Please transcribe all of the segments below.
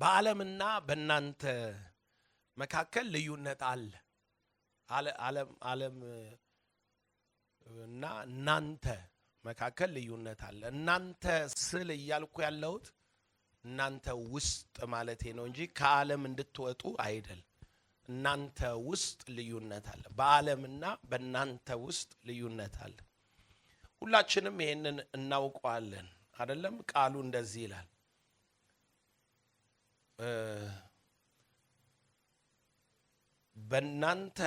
በዓለምና በእናንተ መካከል ልዩነት አለ። ዓለም እና እናንተ መካከል ልዩነት አለ። እናንተ ስል እያልኩ ያለሁት እናንተ ውስጥ ማለቴ ነው እንጂ ከዓለም እንድትወጡ አይደል። እናንተ ውስጥ ልዩነት አለ። በዓለምና በእናንተ ውስጥ ልዩነት አለ። ሁላችንም ይሄንን እናውቀዋለን አይደለም? ቃሉ እንደዚህ ይላል። በእናንተ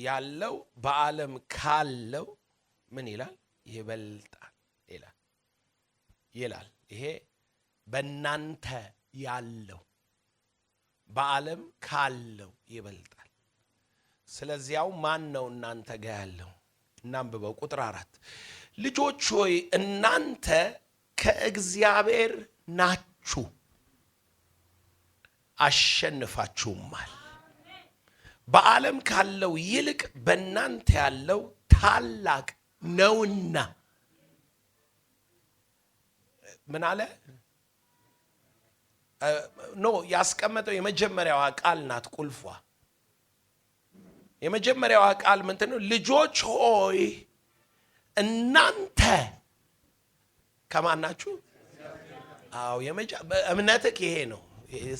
ያለው በዓለም ካለው ምን ይላል? ይበልጣል ይላል። ይሄ በእናንተ ያለው በዓለም ካለው ይበልጣል። ስለዚያው ማን ነው እናንተ ጋር ያለው? እናንብበው ቁጥር 4 ልጆች ሆይ እናንተ ከእግዚአብሔር ናችሁ አሸንፋችሁማል። በዓለም ካለው ይልቅ በእናንተ ያለው ታላቅ ነውና። ምን አለ? ያስቀመጠው የመጀመሪያዋ ቃል ናት ቁልፏ። የመጀመሪያዋ ቃል ምንድን ነው? ልጆች ሆይ እናንተ ከማን ናችሁ? አዎ እምነትህ ይሄ ነው።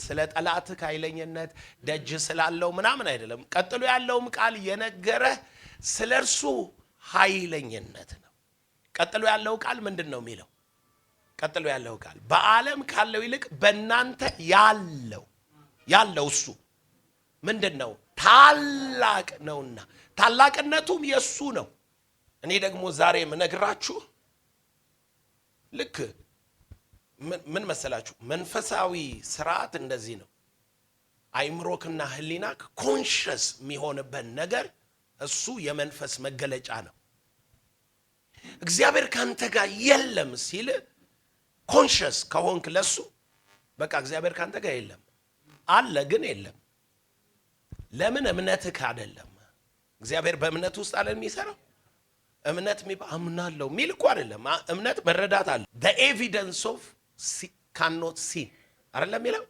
ስለ ጠላትህ ኃይለኝነት ደጅ ስላለው ምናምን አይደለም። ቀጥሎ ያለውም ቃል የነገረህ ስለ እርሱ ኃይለኝነት ነው። ቀጥሎ ያለው ቃል ምንድን ነው የሚለው? ቀጥሎ ያለው ቃል በዓለም ካለው ይልቅ በእናንተ ያለው እሱ ምንድን ነው? ታላቅ ነውና ታላቅነቱም የሱ ነው። እኔ ደግሞ ዛሬ የምነግራችሁ ልክ ምን መሰላችሁ? መንፈሳዊ ስርዓት እንደዚህ ነው። አይምሮክና ህሊናክ ኮንሽስ የሚሆንበት ነገር እሱ የመንፈስ መገለጫ ነው። እግዚአብሔር ካንተ ጋር የለም ሲል ኮንሽስ ከሆንክ ለሱ በቃ እግዚአብሔር ካንተ ጋር የለም አለ፣ ግን የለም። ለምን? እምነትህ አይደለም። እግዚአብሔር በእምነት ውስጥ አለ የሚሰራው። እምነት አምናለሁ ሚል እኮ አይደለም። እምነት መረዳት አለ። the evidence of cannot see አይደለም የሚለው።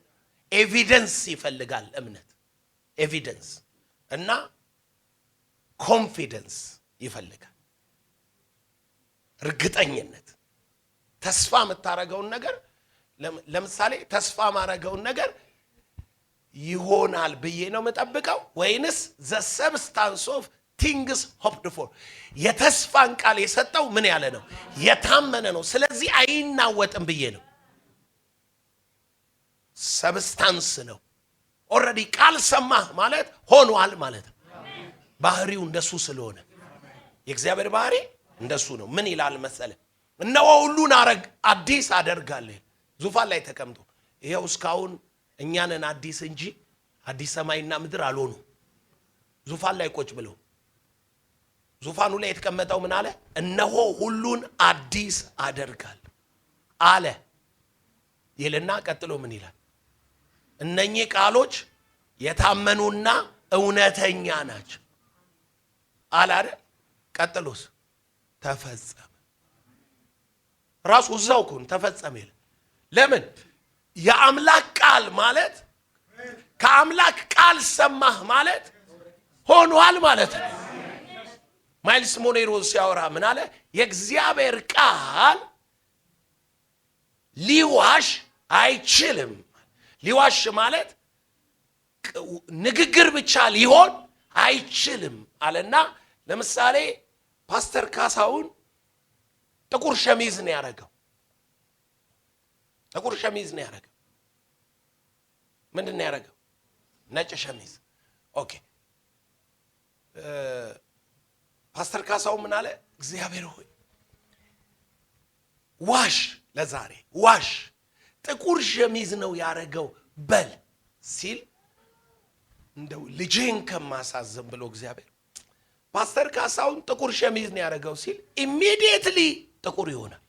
ኤቪደንስ ይፈልጋል እምነት። ኤቪደንስ እና ኮንፊደንስ ይፈልጋል። እርግጠኝነት ተስፋ የምታረገውን ነገር ለምሳሌ ተስፋ ማረገውን ነገር ይሆናል ብዬ ነው መጠብቀው ወይንስ the substance of things hoped for? የተስፋን ቃል የሰጠው ምን ያለ ነው? የታመነ ነው። ስለዚህ አይናወጥም ብዬ ነው። ሰብስታንስ ነው። ኦልሬዲ ቃል ሰማህ ማለት ሆኗል ማለት ነው። ባህሪው እንደሱ ስለሆነ የእግዚአብሔር ባህሪ እንደሱ ነው። ምን ይላል መሰለ? እነሆ ሁሉን አዲስ አደርጋለሁ። ዙፋን ላይ ተቀምጦ ይሄው እስካሁን እኛንን አዲስ እንጂ አዲስ ሰማይና ምድር አልሆኑ። ዙፋን ላይ ቁጭ ብለው ዙፋኑ ላይ የተቀመጠው ምን አለ? እነሆ ሁሉን አዲስ አደርጋለሁ አለ ይልና ቀጥሎ ምን ይላል? እነኚህ ቃሎች የታመኑና እውነተኛ ናቸው አለ አይደል? ቀጥሎስ ተፈጸመ። ራሱ እዛው ኩን ተፈጸመ ይላል። ለምን? የአምላክ ቃል ማለት ከአምላክ ቃል ሰማህ ማለት ሆኗል ማለት ነው። ማይልስ ሞኔሮ ሲያወራ ምን አለ? የእግዚአብሔር ቃል ሊዋሽ አይችልም። ሊዋሽ ማለት ንግግር ብቻ ሊሆን አይችልም አለና ለምሳሌ ፓስተር ካሳውን ጥቁር ሸሚዝ ነው ያረገው። ጥቁር ሸሚዝ ነው ያረገው። ምንድነው ያረገው? ነጭ ሸሚዝ። ኦኬ ፓስተር ካሳው ምን አለ? እግዚአብሔር ሆይ ዋሽ፣ ለዛሬ ዋሽ፣ ጥቁር ሸሚዝ ነው ያረገው በል ሲል እንደው ልጄን ከማሳዘን ብሎ እግዚአብሔር ፓስተር ካሳውን ጥቁር ሸሚዝ ነው ያረገው ሲል ኢሚዲየትሊ ጥቁር ይሆናል።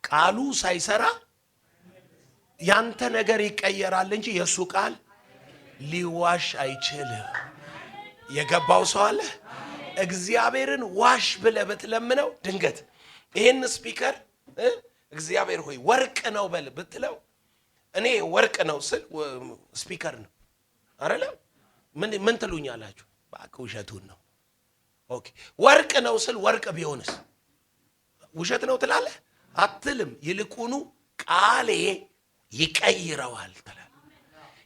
ቃሉ ሳይሰራ ያንተ ነገር ይቀየራል እንጂ የሱ ቃል ሊዋሽ አይችልም። የገባው ሰው አለ? እግዚአብሔርን ዋሽ ብለህ ብትለምነው ድንገት ይሄን ስፒከር እግዚአብሔር ሆይ ወርቅ ነው በል ብትለው እኔ ወርቅ ነው ስል ስፒከር ነው አይደለም። ምን ትሉኛላችሁ? በቃ ውሸቱን ነው። ኦኬ ወርቅ ነው ስል ወርቅ ቢሆንስ ውሸት ነው ትላለህ? አትልም። ይልቁኑ ቃሌ ይቀይረዋል ትላለህ።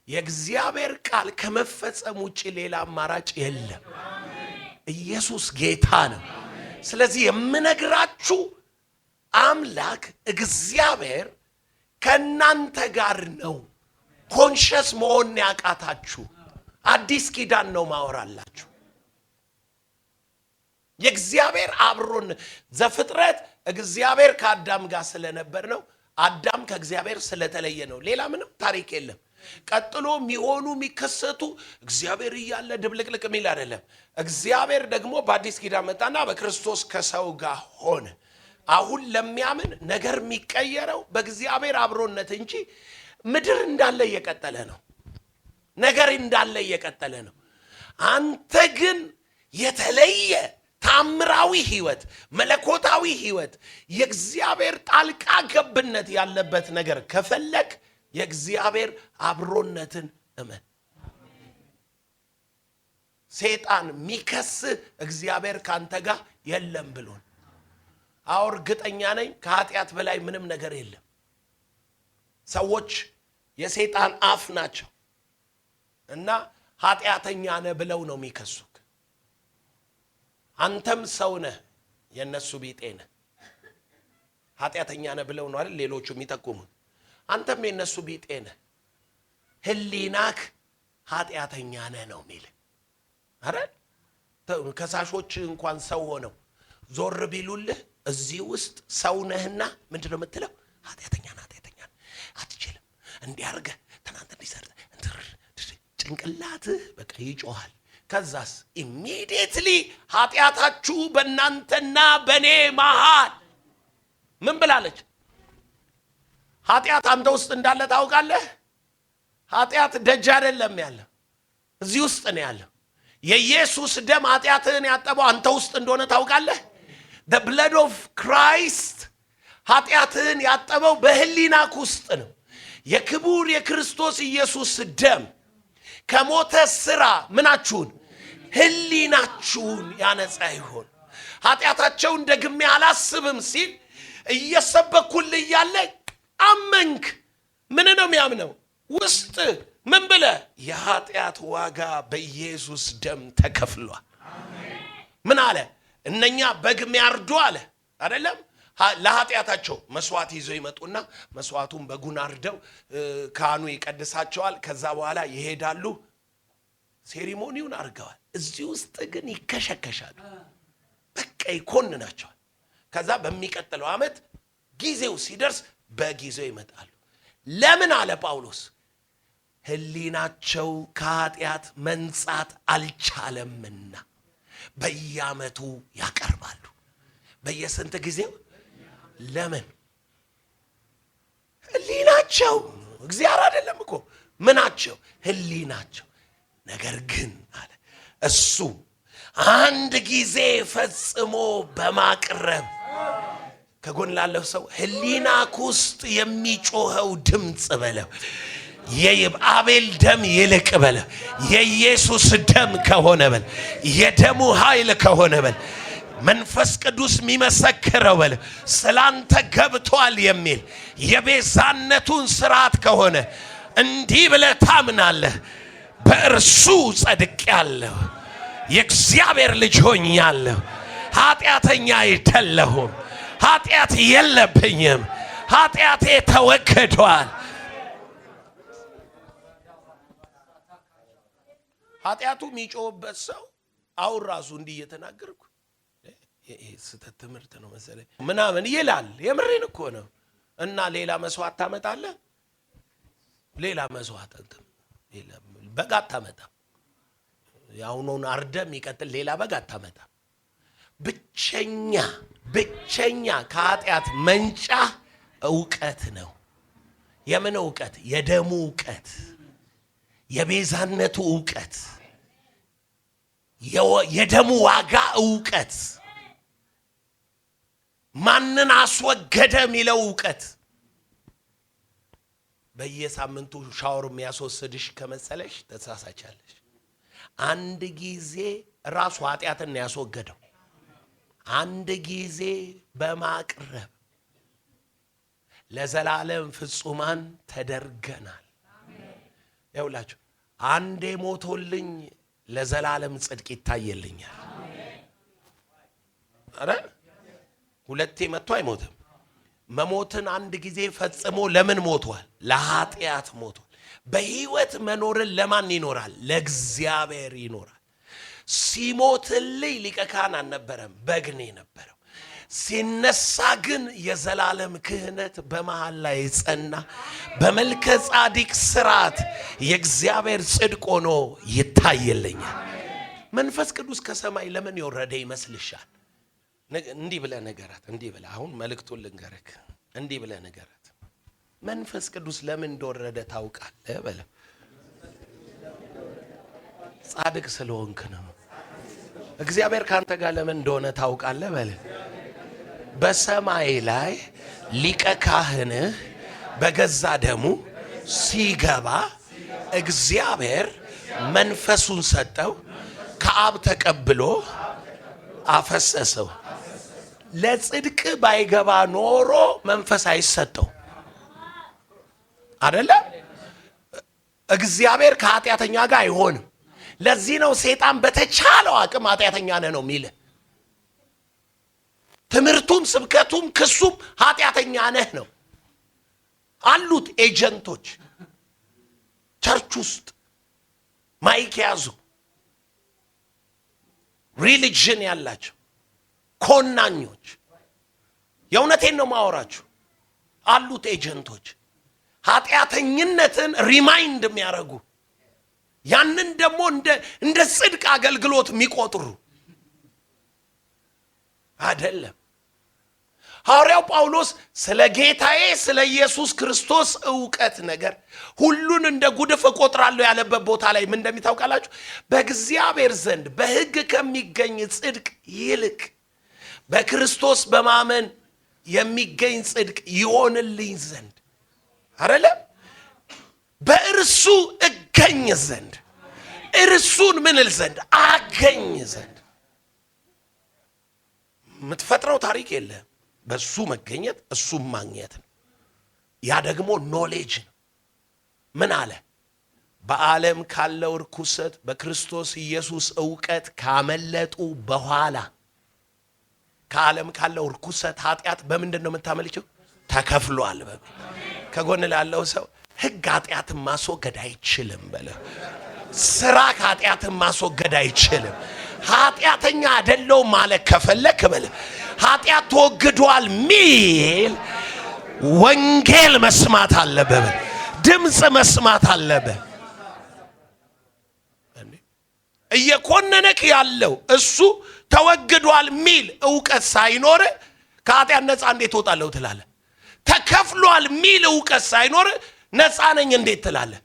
የእግዚአብሔር ቃል ከመፈጸም ውጪ ሌላ አማራጭ የለም። ኢየሱስ ጌታ ነው። ስለዚህ የምነግራችሁ አምላክ እግዚአብሔር ከናንተ ጋር ነው። ኮንሸስ መሆን ያቃታችሁ አዲስ ኪዳን ነው ማወራላችሁ። የእግዚአብሔር አብሮን ዘፍጥረት እግዚአብሔር ከአዳም ጋር ስለነበር ነው። አዳም ከእግዚአብሔር ስለተለየ ነው። ሌላ ምንም ታሪክ የለም። ቀጥሎ የሚሆኑ የሚከሰቱ እግዚአብሔር እያለ ድብልቅልቅ የሚል አይደለም። እግዚአብሔር ደግሞ በአዲስ ኪዳን መጣና በክርስቶስ ከሰው ጋር ሆነ። አሁን ለሚያምን ነገር የሚቀየረው በእግዚአብሔር አብሮነት እንጂ ምድር እንዳለ እየቀጠለ ነው። ነገር እንዳለ እየቀጠለ ነው። አንተ ግን የተለየ ታምራዊ ህይወት፣ መለኮታዊ ህይወት፣ የእግዚአብሔር ጣልቃ ገብነት ያለበት ነገር ከፈለክ የእግዚአብሔር አብሮነትን እመን። ሰይጣን ሚከስህ እግዚአብሔር ካንተ ጋር የለም ብሎን። አዎ እርግጠኛ ነኝ ከኃጢአት በላይ ምንም ነገር የለም። ሰዎች የሰይጣን አፍ ናቸው እና ኃጢአተኛ ነህ ብለው ነው የሚከሱክ። አንተም ሰው ነህ፣ የነሱ ቢጤ ነህ። ኃጢአተኛ ነህ ብለው ነው አይደል ሌሎቹ የሚጠቁሙት። አንተም የነሱ ቢጤ ነህ። ህሊናክ ኃጢአተኛ ነህ ነው የሚል አይደል? ከሳሾች እንኳን ሰው ሆነው ዞር ቢሉልህ እዚህ ውስጥ ሰው ነህና ምንድነው የምትለው? ኃጢአተኛ ነህ፣ ኃጢአተኛ ነህ፣ አትችልም፣ እንዲያርገህ ትናንት እንዲሰርተ ጭንቅላትህ በቃ ይጮሃል። ከዛስ ኢሚዲየትሊ ኃጢአታችሁ በእናንተና በእኔ መሃል ምን ብላለች? ኃጢአት አንተ ውስጥ እንዳለ ታውቃለህ። ኃጢአት ደጅ አይደለም ያለው፣ እዚህ ውስጥ ነው ያለው። የኢየሱስ ደም ኃጢአትህን ያጠበው አንተ ውስጥ እንደሆነ ታውቃለህ። the blood of Christ ኃጢአትህን ያጠበው በህሊናክ ውስጥ ነው። የክቡር የክርስቶስ ኢየሱስ ደም ከሞተ ስራ ምናችሁን? ህሊናችሁን ያነጻ ይሆን። ኃጢአታቸውን ደግሜ አላስብም ሲል እየሰበኩልህ እያለ አመንክ። ምን ነው የሚያምነው? ውስጥ ምን ብለ? የኃጢአት ዋጋ በኢየሱስ ደም ተከፍሏል። ምን አለ? እነኛ በግ የሚያርዱ አለ አይደለም፣ ለኃጢአታቸው መስዋዕት ይዘው ይመጡና መስዋዕቱን በጉን አርደው ካህኑ ይቀድሳቸዋል። ከዛ በኋላ ይሄዳሉ። ሴሪሞኒውን አድርገዋል። እዚህ ውስጥ ግን ይከሸከሻሉ። በቃ ይኮንናቸዋል። ከዛ በሚቀጥለው ዓመት ጊዜው ሲደርስ በጊዜው ይመጣሉ። ለምን አለ ጳውሎስ? ህሊናቸው ከኃጢአት መንጻት አልቻለምና በየዓመቱ ያቀርባሉ። በየስንት ጊዜው? ለምን? ህሊናቸው እግዚአብሔር አይደለም እኮ ምናቸው? ህሊናቸው። ነገር ግን አለ እሱ አንድ ጊዜ ፈጽሞ በማቅረብ ከጎን ላለው ሰው ህሊናክ ውስጥ የሚጮኸው ድምፅ በለው የአቤል ደም ይልቅ በለ፣ የኢየሱስ ደም ከሆነ በለ፣ የደሙ ኃይል ከሆነ በለ፣ መንፈስ ቅዱስ የሚመሰክረው በለ ስላንተ ገብቷል የሚል የቤዛነቱን ስርዓት ከሆነ እንዲህ ብለህ ታምናለህ። በእርሱ ጸድቄአለሁ፣ የእግዚአብሔር ልጅ ሆኛለሁ፣ ኃጢአተኛ አይደለሁም፣ ኃጢአት የለብኝም፣ ኃጢአቴ ተወግዷል። ኃጢአቱ የሚጮህበት ሰው አሁን ራሱ እንዲህ እየተናገርኩ ስህተት ትምህርት ነው መሰለኝ ምናምን ይላል። የምሬን እኮ ነው። እና ሌላ መስዋዕት ታመጣለህ? ሌላ መስዋዕት በግ አታመጣም። ያውኑን አርደ የሚቀጥል ሌላ በግ አታመጣም። ብቸኛ ከኃጢአት መንጫ እውቀት ነው። የምን እውቀት? የደሙ እውቀት፣ የቤዛነቱ እውቀት፣ የደሙ ዋጋ እውቀት፣ ማንን አስወገደ የሚለው እውቀት። በየሳምንቱ ሻወር የሚያስወስድሽ ከመሰለሽ ተሳሳቻለሽ። አንድ ጊዜ ራሱ ኃጢአትን ያስወገደው አንድ ጊዜ በማቅረብ ለዘላለም ፍጹማን ተደርገናል። ይኸውላችሁ አንዴ ሞቶልኝ ለዘላለም ጽድቅ ይታየልኛል። አረ ሁለቴ መጥቶ አይሞትም። መሞትን አንድ ጊዜ ፈጽሞ ለምን ሞቷል? ለኃጢአት ሞቷል። በህይወት መኖርን ለማን ይኖራል? ለእግዚአብሔር ይኖራል። ሲሞትልኝ ሊቀ ካህን አልነበረም፣ በግ ነው የነበረው። ሲነሳ ግን የዘላለም ክህነት በመሃል ላይ ጸና። በመልከ ጻዲቅ ስርዓት የእግዚአብሔር ጽድቅ ሆኖ ይታየልኛል። መንፈስ ቅዱስ ከሰማይ ለምን የወረደ ይመስልሻል? እንዲህ ብለህ ነገራት። እንዲህ ብለህ አሁን መልእክቱን ልንገርህ። እንዲህ ብለህ ነገራት። መንፈስ ቅዱስ ለምን እንደወረደ ታውቃለህ? በለው። ጻድቅ ስለሆንክ ነው። እግዚአብሔር ካንተ ጋር ለምን እንደሆነ ታውቃለህ? በለው። በሰማይ ላይ ሊቀ ካህንህ በገዛ ደሙ ሲገባ እግዚአብሔር መንፈሱን ሰጠው፣ ከአብ ተቀብሎ አፈሰሰው። ለጽድቅ ባይገባ ኖሮ መንፈስ አይሰጠው አይደለ? እግዚአብሔር ከኃጢአተኛ ጋር አይሆንም። ለዚህ ነው ሰይጣን በተቻለው አቅም ኃጢአተኛ ነህ ነው የሚል። ትምህርቱም ስብከቱም ክሱም ኃጢአተኛ ነህ ነው። አሉት ኤጀንቶች ቸርች ውስጥ ማይክ ያዙ ሪሊጅን ያላቸው ኮናኞች። የእውነቴን ነው ማወራችሁ። አሉት ኤጀንቶች ኃጢአተኝነትን ሪማይንድ የሚያደርጉ ያንን ደግሞ እንደ ጽድቅ አገልግሎት የሚቆጥሩ አይደለም። ሐዋርያው ጳውሎስ ስለ ጌታዬ ስለ ኢየሱስ ክርስቶስ ዕውቀት ነገር ሁሉን እንደ ጉድፍ እቆጥራለሁ ያለበት ቦታ ላይ ምን እንደሚታውቃላችሁ? በእግዚአብሔር ዘንድ በሕግ ከሚገኝ ጽድቅ ይልቅ በክርስቶስ በማመን የሚገኝ ጽድቅ ይሆንልኝ ዘንድ አይደለም፣ በእርሱ እገኝ ዘንድ እርሱን ምንል ዘንድ አገኝ ዘንድ። የምትፈጥረው ታሪክ የለም። በሱ መገኘት እሱም ማግኘት ነው። ያ ደግሞ ኖሌጅ ነው። ምን አለ? በዓለም ካለው ርኩሰት በክርስቶስ ኢየሱስ ዕውቀት ካመለጡ በኋላ ከዓለም ካለው ርኩሰት ኃጢአት በምንድን ነው የምታመልጨው? ተከፍሏል። ከጎን ላለው ሰው ሕግ ኃጢአትን ማስወገድ አይችልም በለ። ስራ ከኃጢአትን ማስወገድ አይችልም። ኃጢአተኛ አይደለሁም ማለት ከፈለክ በለ ኃጢአት ተወግዷል ሚል ወንጌል መስማት አለበት። ድምፅ መስማት አለበት። እየኮነነክ ያለው እሱ ተወግዷል ሚል ዕውቀት ሳይኖር ከኃጢአት ነፃ እንዴት ትወጣለህ ትላለህ? ተከፍሏል ሚል ዕውቀት ሳይኖር ነፃ ነኝ እንዴት ትላለህ?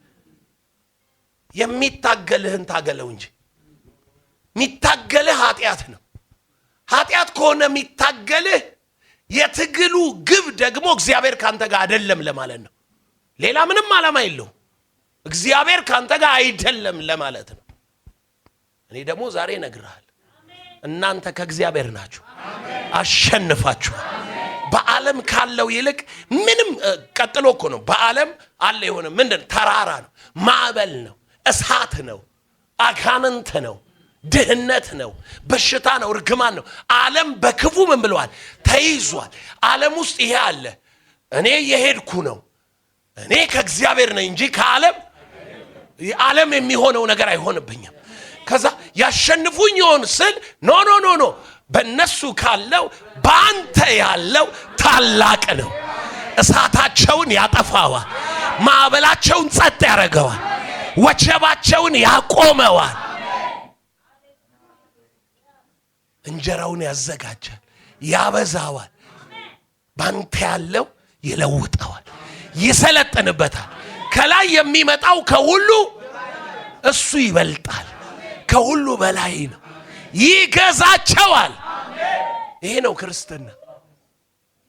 የሚታገልህን ታገለው እንጂ የሚታገልህ ኃጢአት ነው። ኃጢአት ከሆነ የሚታገልህ የትግሉ ግብ ደግሞ እግዚአብሔር ካንተ ጋር አይደለም ለማለት ነው። ሌላ ምንም ዓላማ የለውም። እግዚአብሔር ካንተ ጋር አይደለም ለማለት ነው። እኔ ደግሞ ዛሬ እነግርሃለሁ፣ እናንተ ከእግዚአብሔር ናችሁ፣ አሸንፋችሁ። በዓለም ካለው ይልቅ ምንም ቀጥሎ እኮ ነው። በዓለም አለ የሆነ ምንድን ተራራ ነው፣ ማዕበል ነው፣ እሳት ነው፣ አጋንንት ነው፣ ድህነት ነው፣ በሽታ ነው፣ እርግማን ነው። ዓለም በክፉ ምን ብለዋል? ተይዟል። ዓለም ውስጥ ይሄ አለ። እኔ የሄድኩ ነው። እኔ ከእግዚአብሔር ነኝ እንጂ ዓለም የሚሆነው ነገር አይሆንብኝም። ከዛ ያሸንፉኝ ይሆን ስል ኖ ኖ ኖ ኖ፣ በእነሱ ካለው በአንተ ያለው ታላቅ ነው። እሳታቸውን ያጠፋዋል፣ ማዕበላቸውን ጸጥ ያደርገዋል፣ ወጀባቸውን ያቆመዋል፣ እንጀራውን ያዘጋጃል፣ ያበዛዋል። ባንተ ያለው ይለውጠዋል፣ ይሰለጥንበታል። ከላይ የሚመጣው ከሁሉ እሱ ይበልጣል፣ ከሁሉ በላይ ነው፣ ይገዛቸዋል። ይሄ ነው ክርስትና።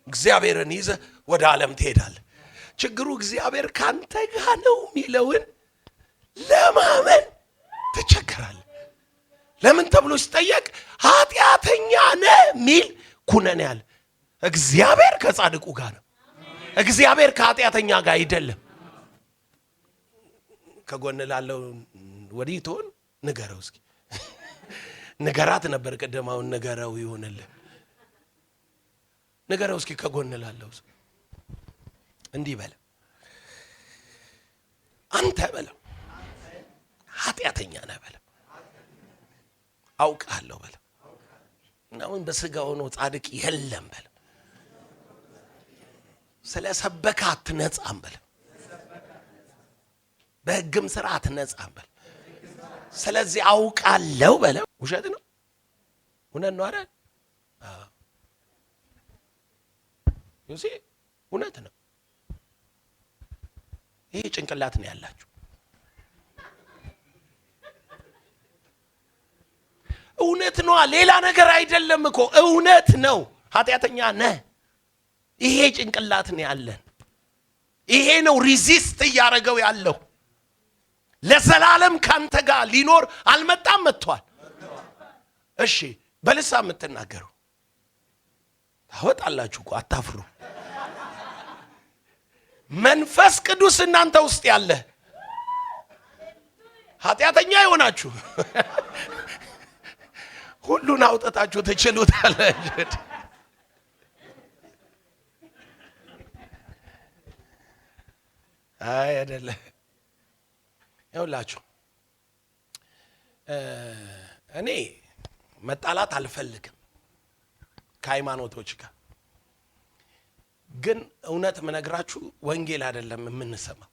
እግዚአብሔርን ይዘህ ወደ ዓለም ትሄዳለህ። ችግሩ እግዚአብሔር ካንተ ጋር ነው የሚለውን ለማመን ትቸገራለህ። ለምን ተብሎ ሲጠየቅ ኃጢአተኛ ነህ ሚል ኩነኔ ያለ። እግዚአብሔር ከጻድቁ ጋር ነው። እግዚአብሔር ከኃጢአተኛ ጋር አይደለም። ከጎን ላለው ወዲህ ትሆን ንገረው እስኪ ንገራት ነበር ቀደማውን ንገረው ይሆንልህ። ንገረው እስኪ ከጎን ላለው እንዲህ በለ አንተ በለ ኃጢአተኛ ነህ በለ አውቃለሁ በለ አሁን በስጋ ሆኖ ጻድቅ የለም በለ ስለ ሰበከ አትነጻም በለ በሕግም ሥርዓት አትነጻም በለ ስለዚህ አውቃለሁ በለ። ውሸት ነው እውነት ነው አይደል? ይሄ እውነት ነው። ይሄ ጭንቅላት ነው ያላችሁ። እውነት ነው፣ ሌላ ነገር አይደለም እኮ እውነት ነው። ኃጢአተኛ ነህ። ይሄ ጭንቅላት ነው ያለን። ይሄ ነው ሪዚስት እያደረገው ያለው። ለዘላለም ካንተ ጋር ሊኖር አልመጣም፣ መጥቷል። እሺ በልሳን የምትናገሩ ታወጣላችሁ እኮ አታፍሩ። መንፈስ ቅዱስ እናንተ ውስጥ ያለ ኃጢአተኛ ይሆናችሁ ሁሉን አውጣታችሁ ትችሉታላችሁ። አይ አይደለም ይኸውላችሁ እኔ መጣላት አልፈልግም ከሃይማኖቶች ጋር። ግን እውነት ምነግራችሁ ወንጌል አይደለም የምንሰማው።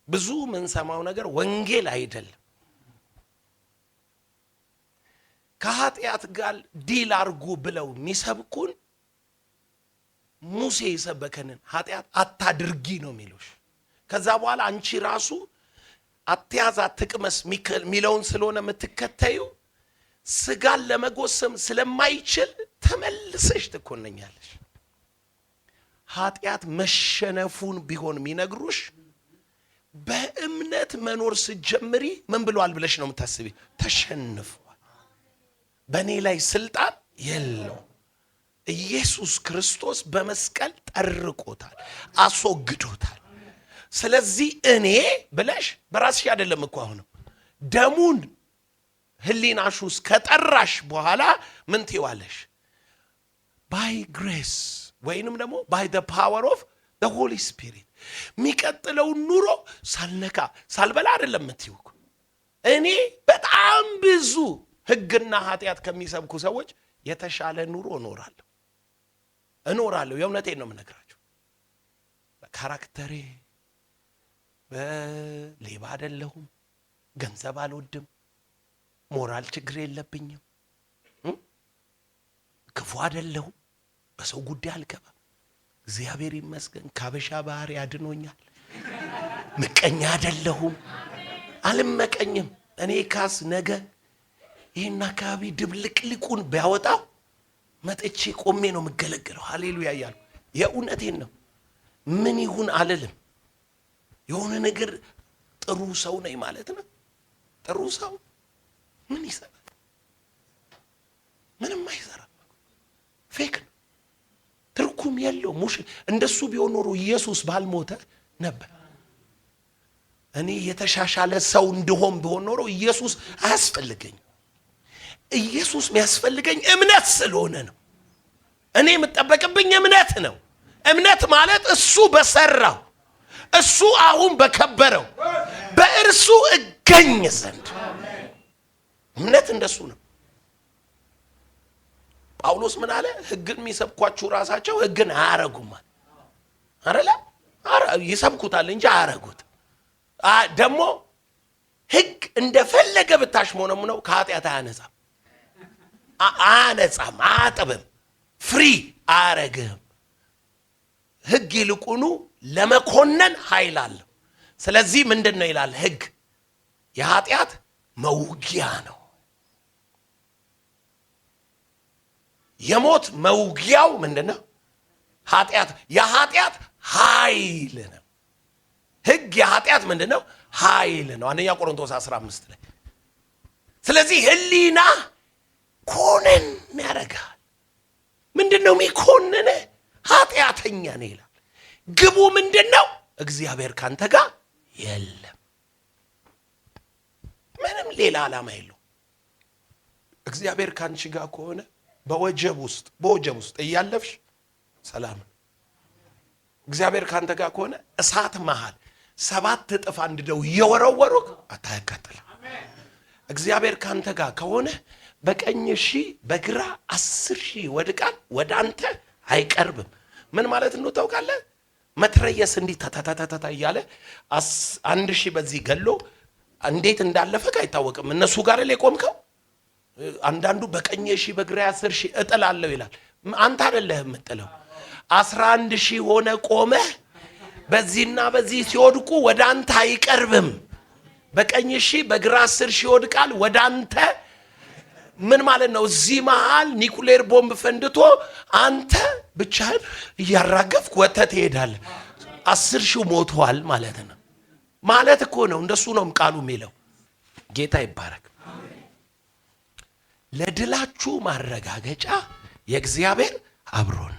ብዙ የምንሰማው ነገር ወንጌል አይደለም። ከኃጢአት ጋር ዲል አርጉ ብለው የሚሰብኩን ሙሴ የሰበከንን ኃጢአት አታድርጊ ነው የሚሉሽ። ከዛ በኋላ አንቺ ራሱ አትያዝ አትቅመስ ሚለውን ስለሆነ የምትከተዩ ስጋን ለመጎሰም ስለማይችል ተመልሰሽ ትኮነኛለሽ። ኃጢአት መሸነፉን ቢሆን የሚነግሩሽ በእምነት መኖር ስትጀምሪ ምን ብሏል ብለሽ ነው የምታስቢ? ተሸንፏል፣ በእኔ ላይ ስልጣን የለው። ኢየሱስ ክርስቶስ በመስቀል ጠርቆታል፣ አስወግዶታል። ስለዚህ እኔ ብለሽ በራስሽ አይደለም እኮ አሁን ደሙን ህሊናሽ ውስጥ ከጠራሽ በኋላ ምን ትይዋለሽ? ባይ ግሬስ ወይንም ደግሞ ባይ ዘ ፓወር ኦፍ ዘ ሆሊ ስፒሪት የሚቀጥለው ኑሮ ሳልነካ ሳልበላ አይደለም የምትይው። እኔ በጣም ብዙ ህግና ኃጢአት ከሚሰብኩ ሰዎች የተሻለ ኑሮ እኖራለሁ። የእውነቴን ነው የምነግራቸው። በካራክተሬ በሌባ አይደለሁም፣ ገንዘብ አልወድም፣ ሞራል ችግር የለብኝም፣ ክፉ አይደለሁም፣ በሰው ጉዳይ አልገባም። እግዚአብሔር ይመስገን ካበሻ ባህር ያድኖኛል። ምቀኛ አይደለሁም፣ አልመቀኝም። እኔ ካስ ነገ ይህን አካባቢ ድብልቅልቁን ቢያወጣው መጥቼ ቆሜ ነው የምገለገለው። ሃሌሉያ እያሉ የእውነቴን ነው። ምን ይሁን አልልም። የሆነ ነገር ጥሩ ሰው ነኝ ማለት ነው። ጥሩ ሰው ምን ይሰራል? ምንም አይሰራም። ፌክ ነው፣ ትርጉም የለው። ሙሽ እንደሱ ቢሆን ኖሮ ኢየሱስ ባልሞተ ነበር። እኔ የተሻሻለ ሰው እንደሆን ቢሆን ኖሮ ኢየሱስ አያስፈልገኝም። ኢየሱስ የሚያስፈልገኝ እምነት ስለሆነ ነው። እኔ የምጠበቅብኝ እምነት ነው። እምነት ማለት እሱ በሰራው እሱ አሁን በከበረው በእርሱ እገኝ ዘንድ እምነት እንደሱ ነው። ጳውሎስ ምን አለ? ሕግን የሚሰብኳችሁ ራሳቸው ሕግን አያረጉም አይደለ? ይሰብኩታል እንጂ አያረጉት። ደግሞ ሕግ እንደፈለገ ብታሽሞነም ነው ከኃጢአት አያነጻም፣ አያጥብም፣ ፍሪ አያረግህም። ሕግ ይልቁኑ ለመኮነን ኃይል አለው። ስለዚህ ምንድን ነው ይላል? ሕግ የኃጢአት መውጊያ ነው። የሞት መውጊያው ምንድን ነው? ኃጢአት። የኃጢአት ኃይል ነው። ሕግ የኃጢአት ምንድነው? ኃይል ነው። አንደኛ ቆሮንቶስ 15 ላይ። ስለዚህ ህሊና ኮነን ያደርጋል። ምንድነው የሚኮንነ? ኃጢአተኛ ነህ ይላል። ግቡ ምንድነው? እግዚአብሔር ካንተ ጋር የለም። ምንም ሌላ ዓላማ የለው። እግዚአብሔር ካንቺ ጋር ከሆነ በወጀብ ውስጥ እያለፍሽ ሰላም። እግዚአብሔር ካንተ ጋር ከሆነ እሳት መሃል 7 እጥፍ አንድደው እየወረወሩክ አታያቃጥልም። እግዚአብሔር ካንተ ጋር ከሆነ በቀኝ 1000 በግራ 10,000 ወድቃል፣ ወደ አንተ አይቀርብም። ምን ማለት ነው ታውቃለህ? መትረየስ እንዲህ ታታታታ እያለ 1,000 በዚህ ገሎ እንዴት እንዳለፈክ አይታወቅም። እነሱ ጋር ላይ ቆምከው። አንዳንዱ በቀኝ 1000 በግራ 10,000 እጥላለሁ ይላል። አንተ አይደለህም የምጥለው። 11,000 ሆነ ቆመህ በዚህና በዚህ ሲወድቁ ወደ አንተ አይቀርብም። በቀኝ 1000 በግራ 10,000 ይወድቃል፣ ወደ አንተ ምን ማለት ነው? እዚህ መሃል ኒኩሌር ቦምብ ፈንድቶ አንተ ብቻህን እያራገፍክ ወጥተህ ትሄዳለህ። 10,000 ሞቷል ማለት ነው። ማለት እኮ ነው። እንደሱ ነው ቃሉ የሚለው። ጌታ ይባረክ። ለድላችሁ ማረጋገጫ የእግዚአብሔር አብሮን